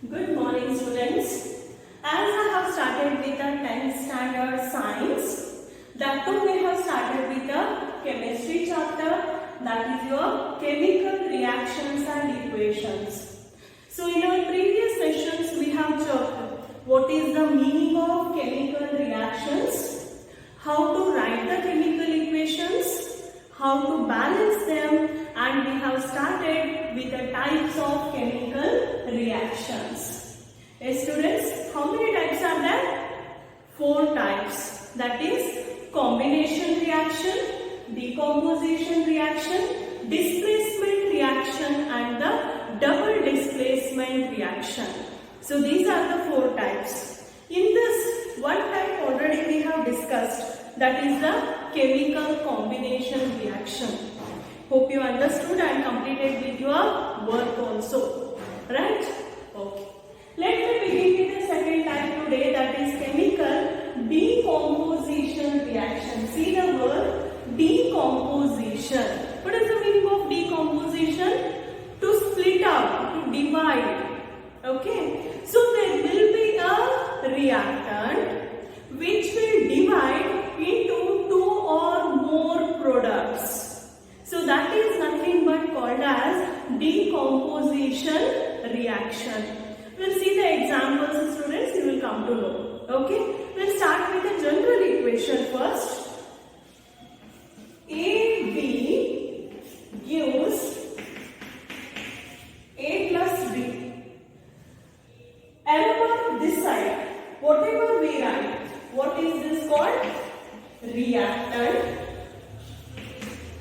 Good morning, students. As I have started with the 10th standard science, that too we have started with the chemistry chapter, that is your chemical reactions and equations. So in our previous sessions we have checked what is the meaning of chemical reactions, how to write the chemical equations, how to balance them, and we have started with the types of chemical reactions. Yes, students, how many types are there? 4 types. That is combination reaction, decomposition reaction, displacement reaction, and the double displacement reaction. So these are the 4 types. In this one type already we have discussed, that is the chemical combination reaction. Hope you understood and completed with your work also. Right? Okay. Let me begin with the second type today, that is chemical decomposition reaction. See the word decomposition. What is the meaning of decomposition? To split out, to divide. Okay. So there will be a reactant which will divide into 2 or more products. So that is nothing but called as decomposition reaction. We'll see the examples, students, you will come to know. Okay, we'll start with the general equation first. AB gives A plus B. Remember this side, whatever we write, what is this called? Reactant.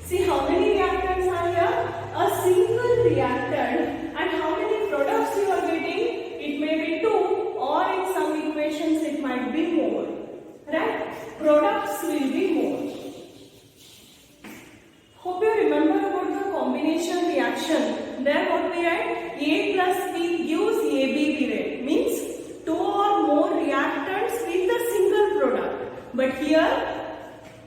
See how many reactants are here? A single reactant, and how many products you are getting? It may be 2, or in some equations it might be more. Right? Products will be more. Hope you remember about the combination reaction. There what we write? A plus B gives AB we write. Means 2 or more reactants with a single product. But here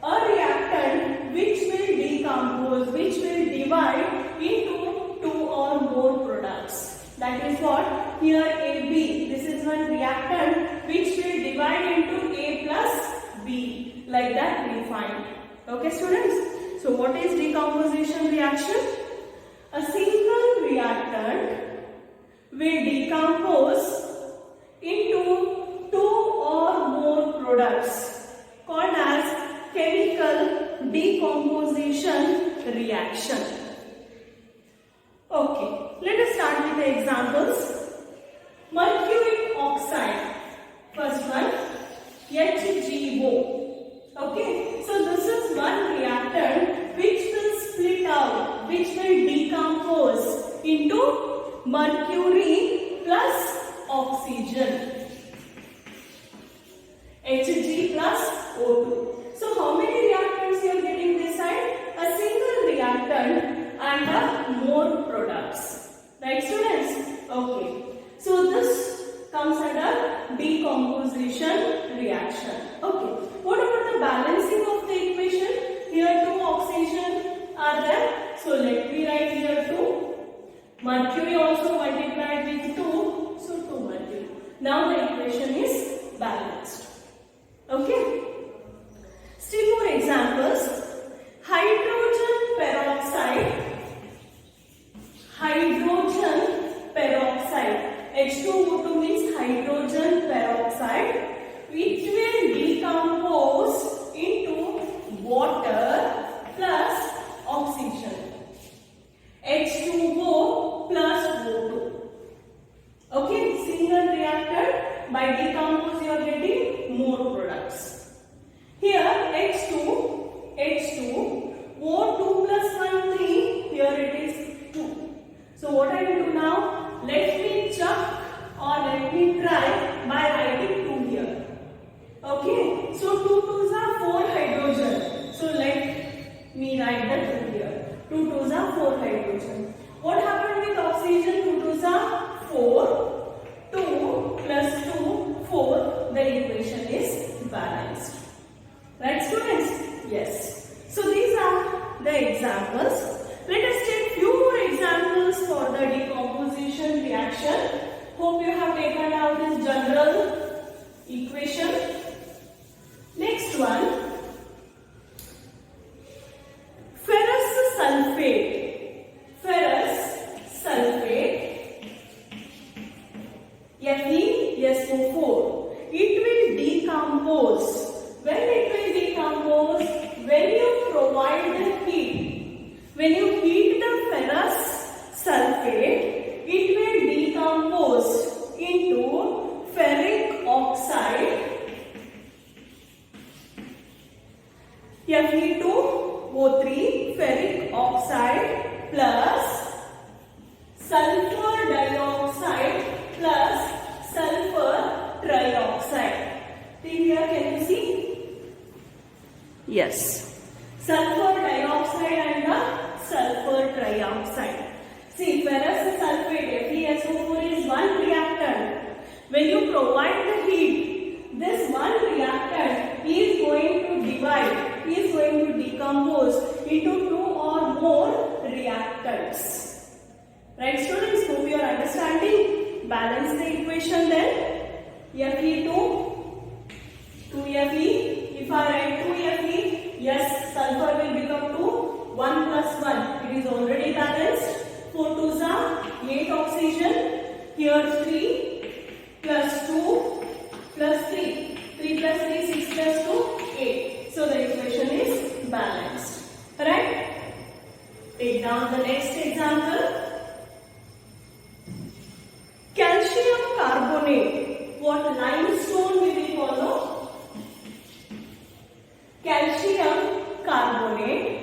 a reactant which will decompose, which will divide into 2 or more products. That is what here AB. This is one reactant which will divide into A plus B. Like that we find. Okay, students? So what is decomposition reaction? A single reactant will decompose into 2 or more products called as chemical decomposition reaction. Okay, let us start with the examples. Mercuric oxide, first one, HgO. Okay, so this is one reactant which will split out, which will decompose into mercury plus oxygen, Hg plus O2. So how many reactants you are getting this side? A single reactant and more products. Right, students? Okay. So this comes under decomposition reaction. Okay. What about the balancing of the equation? Here 2 oxygen are there. So let me write here 2. Mercury also multiplied with 2. So 2 mercury. Now the equation is balanced. Okay. Still more examples. Hydrogen peroxide. Hydrogen peroxide. H2O2 means hydrogen peroxide, which will decompose into water plus oxygen. H2O plus O2. Okay, single reactor, by decompose you are getting more products. Here H2, O2 plus 1, 3, here it is 2. So what I will do now, let me check or let me try by writing 2 here. Okay, so 2 2s are 4 hydrogen. So let me write the 2 here. 2 2s are 4 hydrogen. What happened with oxygen? 2 2s are 4. 2 plus 2, 4. The equation is balanced. Right, students? Yes. So these are the examples. Let us take few more examples for the decomposition reaction. Hope you have taken out this general equation. Next one, ferrous sulfate. Ferrous sulfate, FeSO4. It will decompose. When it will decompose? When you provide the heat. When you heat the ferrous sulfate, it will decompose into ferric oxide, Fe2O3, ferric oxide plus sulfur dioxide plus sulfur trioxide. Here can you see? Yes. Sulfur dioxide and the sulfur trioxide. See, ferrous sulfate, FeSO4 is one reactant. When you provide the heat, this one reactant is going to divide, is going to decompose into two or more reactants. Right, students? Hope you are understanding. Balance the equation then. Fe2, 2Fe. If I write 2Fe, yes, sulfur will become 2. 1 plus 1. It is already balanced. 4 2s are 8 oxygen. Here 3 plus 2 plus 3. 3 plus 3, 6 plus 2, 8. So the equation is balanced. Right? Take down the next example. Calcium carbonate. What limestone we will follow? Calcium carbonate.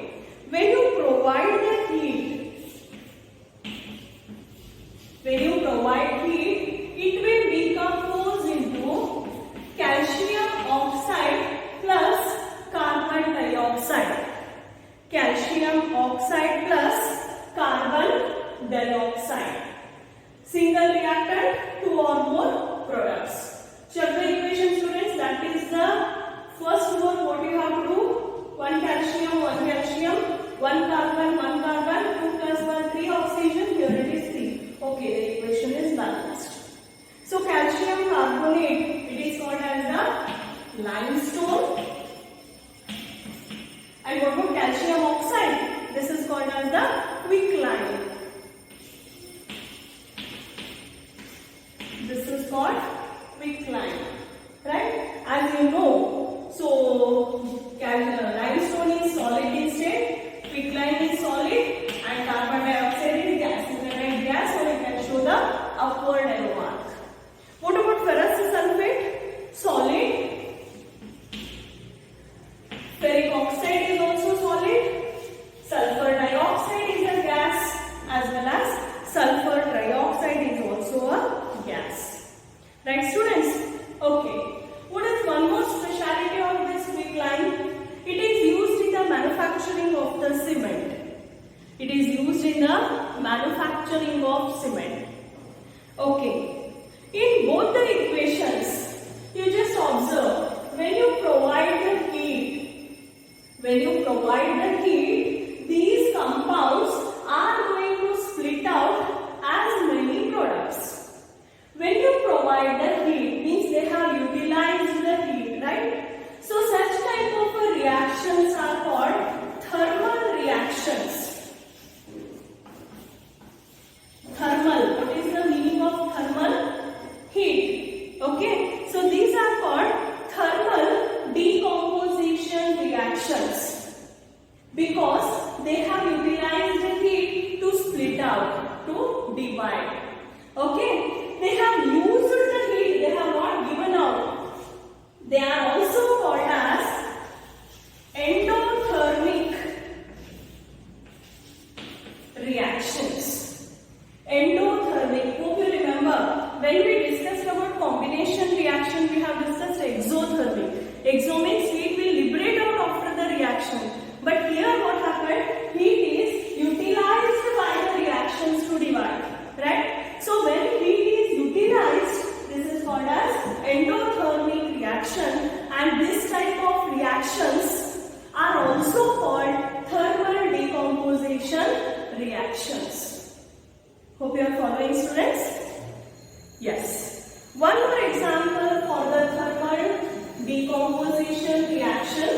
When you provide the heat, it will decompose into calcium oxide plus carbon dioxide. Calcium oxide plus carbon dioxide. Single reactant, two or more products. Check the equation, students. That is the first one. What you have to do? 1 calcium, 1 carbon, 1 carbon, 2 plus 1, 3 oxygen. Here it is 3. Okay, the equation is balanced. So calcium carbonate, it is called as the limestone. And what about calcium oxide? This is called as the quicklime. This is called quicklime. Right? As you know, so limestone is solid in state, quicklime is solid, and carbon dioxide is gas. You can write gas or you can show the upward arrow mark. What about ferrous sulfate? Solid. Ferric oxide is also solid. Sulfur dioxide is a gas, as well as sulfur trioxide is also a gas. Right, students? Okay. What is one more speciality of this quicklime? It is used in the manufacturing of the cement. It is used in the manufacturing of cement. Okay. In both the equations, you just observe when you provide the heat, these compounds are going to split out as many products. When you provide the heat, means they have utilized the heat, right? So such type of reactions are called thermal reactions. Thermal, what is the meaning of thermal? Heat. Okay, so these are called thermal decomposition reactions because they have utilized the heat to split out, to divide. Okay, they have used the heat, they have not given out. They are also called as endothermic reactions. Endothermic. Hope you remember when we discussed about combination reaction, we have discussed exothermic. Exo means heat will liberate out after the reaction. But here what happened? Heat is utilized by the reactions to divide. Right? So when heat is utilized, this is called as endothermic reaction, and this type of reactions are also called thermal decomposition reactions. Hope you are following, students. Yes. One more example for the thermal decomposition reaction.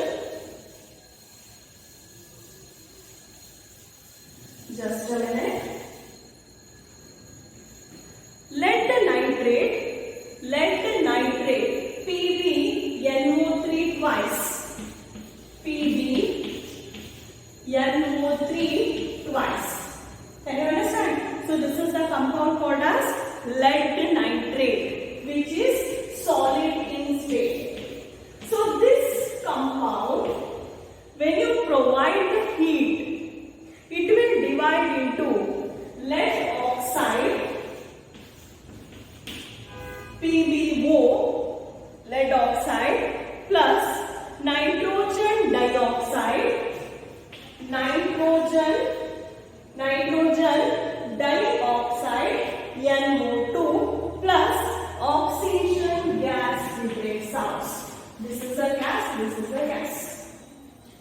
Just a minute. Lead nitrate PbNO3 twice. PbNO3 twice. Can you understand? So this is the compound called as lead nitrate, which is solid in state. So this compound, when you provide the heat, it will divide into lead oxide PbO, lead oxide, plus nitrogen dioxide, nitrogen dioxide NO2, plus oxygen gas breaks out. This is a gas, this is a gas.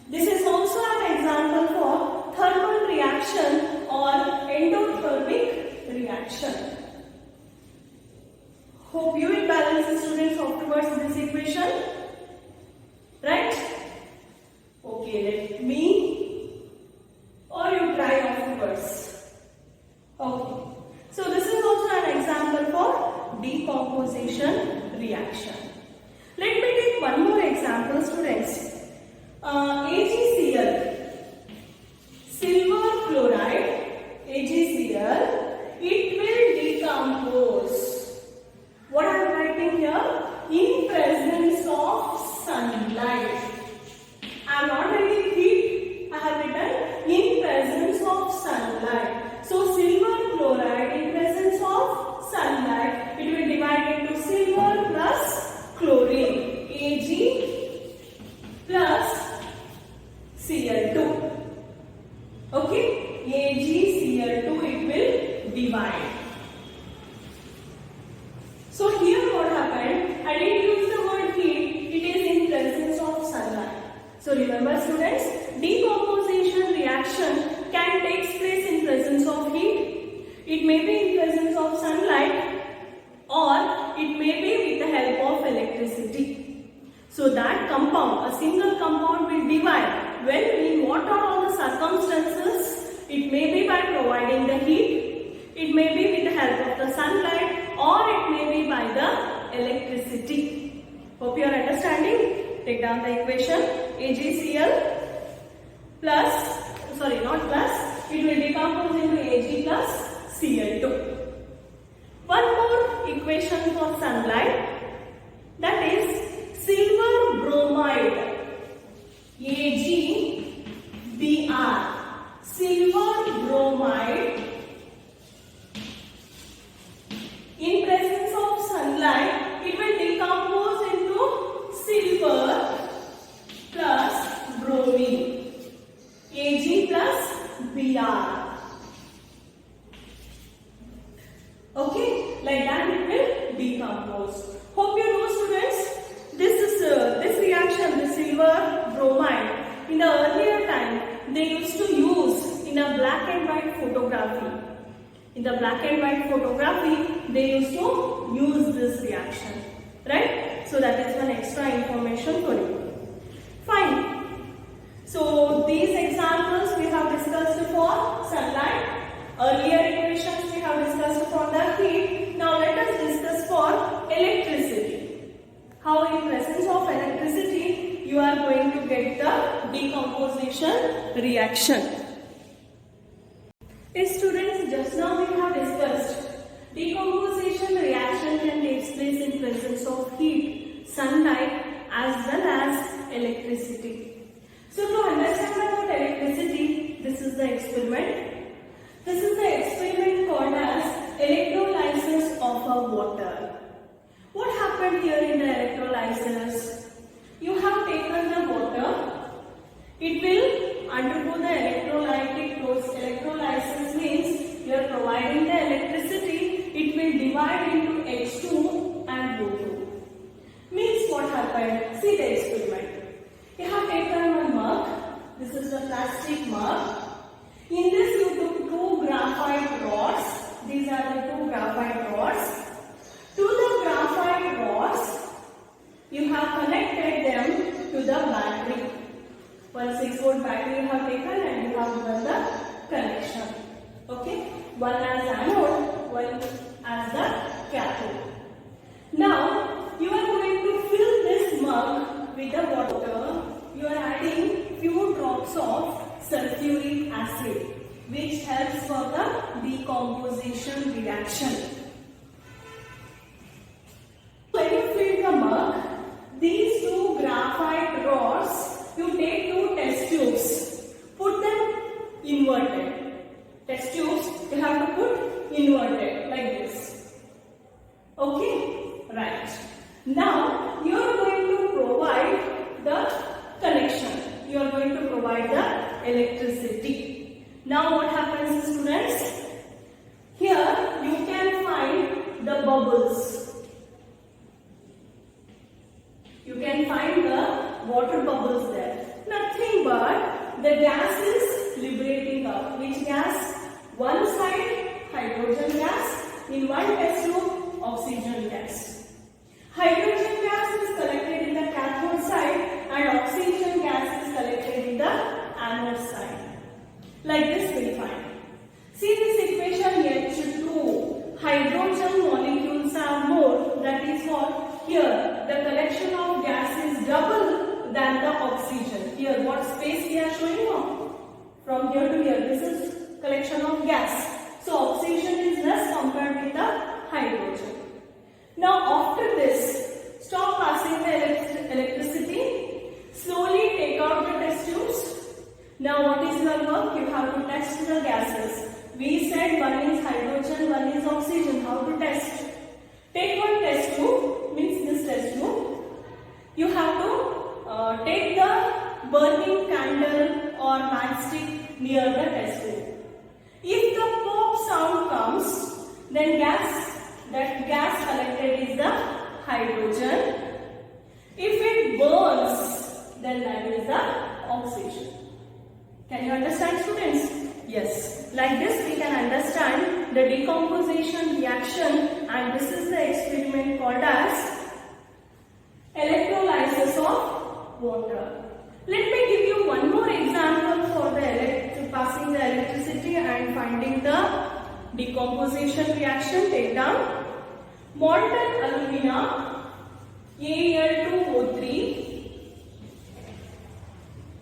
This is also an example for thermal reaction or endothermic reaction. Hope you will balance the students afterwards this equation. Right? Okay, let me or you try afterwards. Okay. So this is also an example for decomposition reaction. Let me take one more example, students. AgCl, silver chloride, AgCl, it will decompose. What I am writing here? In presence of sunlight. I am not writing heat. I have written in presence of sunlight. So silver chloride in presence of sunlight, it will divide into silver plus chlorine, Ag plus Cl2. Okay, AgCl2 it will divide. So here what happened? I didn't use the word heat. It is in presence of sunlight. So remember, students, decomposition reaction can take place in presence of heat. It may be in presence of sunlight, or it may be with the help of electricity. So that compound, a single compound will divide when in what are all the circumstances. It may be by providing the heat, it may be with the help of the sunlight, or it may be by the electricity. Hope you are understanding. Take down the equation. AgCl plus, sorry, not plus, it will decompose into Ag plus Cl2. One more equation for sunlight, that is silver bromide, AgBr. Silver bromide in presence of sunlight, it will decompose into silver plus bromine, Ag plus Br. Okay, like that it will decompose. Hope you know, students, this reaction, the silver bromide, in the earlier time they used to use in a black and white photography. In the black and white photography, they used to use this reaction, right? So that is one extra information for you. Fine. So these examples we have discussed for sunlight. Earlier equations we have discussed for the heat. Now let us discuss for electricity. How in presence of electricity you are going to get the decomposition reaction. Students, just now we have discussed decomposition reaction can take place in presence of heat, sunlight as well as electricity. So to understand about electricity, this is the experiment. This is the experiment called as electrolysis of a water. What happened here in the electrolysis? You have taken the water, it will undergo the electrolytic process. Electrolysis means you are providing the electricity, it will divide into H2 and O2. Means what happened? See the experiment. You have taken one mug, this is the plastic mug. In this you took two graphite rods, these are the two graphite rods, with the water, you are adding few drops of sulfuric acid, which helps for the decomposition reaction. When you fill the mug, these two graphite rods, you take two test tubes, put them inverted. Test tubes you have to put inverted like this. Okay, right. Now you are going to provide the connection. You are going to provide the electricity. Now what happens, students? Here you can find the bubbles. You can find the water bubbles there. Nothing but the gas is liberating out. Which gas? One side hydrogen gas, in one test tube oxygen gas. Hydrogen gas is collected in the cathode side and oxygen gas is collected in the anode side. Like this we find. See this equation H2. Hydrogen molecules are more. That is what? Here the collection of gas is double than the oxygen. Here what space we are showing now? From here to here, this is collection of gas. So oxygen is less compared with the hydrogen. Now after this, stop passing the electricity. Slowly take out the test tubes. Now what is your work? You have to test the gases. We said one is hydrogen, one is oxygen. How to test? Take one test tube, means this test tube. You have to take the burning candle or matchstick near the test tube. If the pop sound comes, then that gas collected is the hydrogen. If it burns, then that is the oxygen. Can you understand, students? Yes. Like this we can understand the decomposition reaction, and this is the experiment called as electrolysis of water. Let me give you one more example for the passing the electricity and finding the decomposition reaction. Take down molten alumina Al2O3.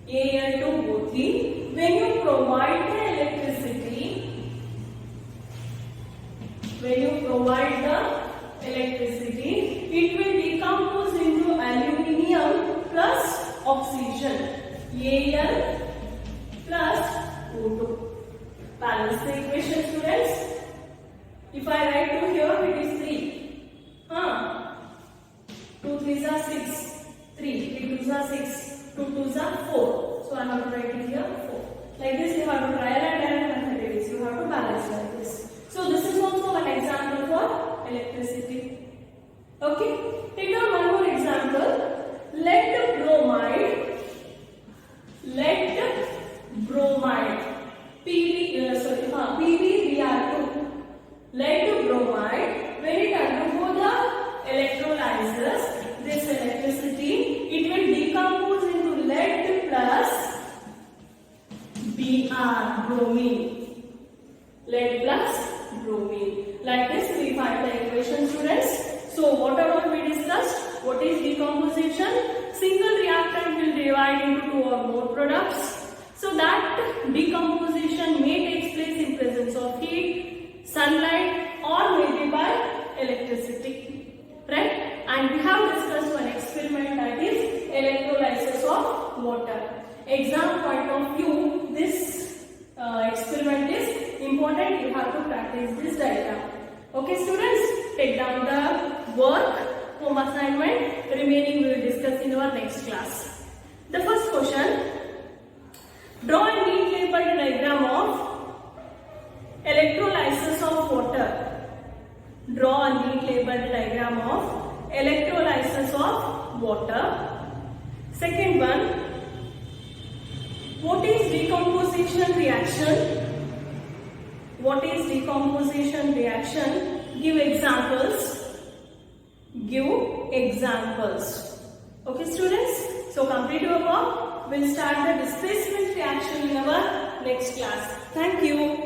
Al2O3. When you provide the electricity, it will decompose into aluminium plus oxygen. Al plus O2. Balance the equation, students. If I write to here, it is 3. 2 3s are 6. 3. 3 2s are 6. 2 2s are 4. So I have to write it here 4. Like this, you have to trial and error method. You have to balance like this. So this is also an example for electricity. Okay. Take down one more example. Lead bromide. PbBr2. Lead bromide. When it undergo the electrolysis, this electricity, it will decompose into lead plus Br, bromine. Lead plus bromine. Like this we find the equation, students. So what are all we discussed? What is decomposition? Single reactant will divide into 2 or more products. So that decomposition may take place in presence of heat, sunlight, or maybe by electricity. Right? And we have discussed one experiment, that is electrolysis of water. Exam point of view, this experiment is important. You have to practice this diagram. Okay, students, take down the work, home assignment. Remaining we will discuss in our next class. The first question: draw a neat labeled diagram of electrolysis of water. Draw a neat labeled diagram of electrolysis of water. Second one: what is decomposition reaction? What is decomposition reaction? Give examples. Okay, students? So complete your work. We'll start the displacement reaction in our next class. Thank you.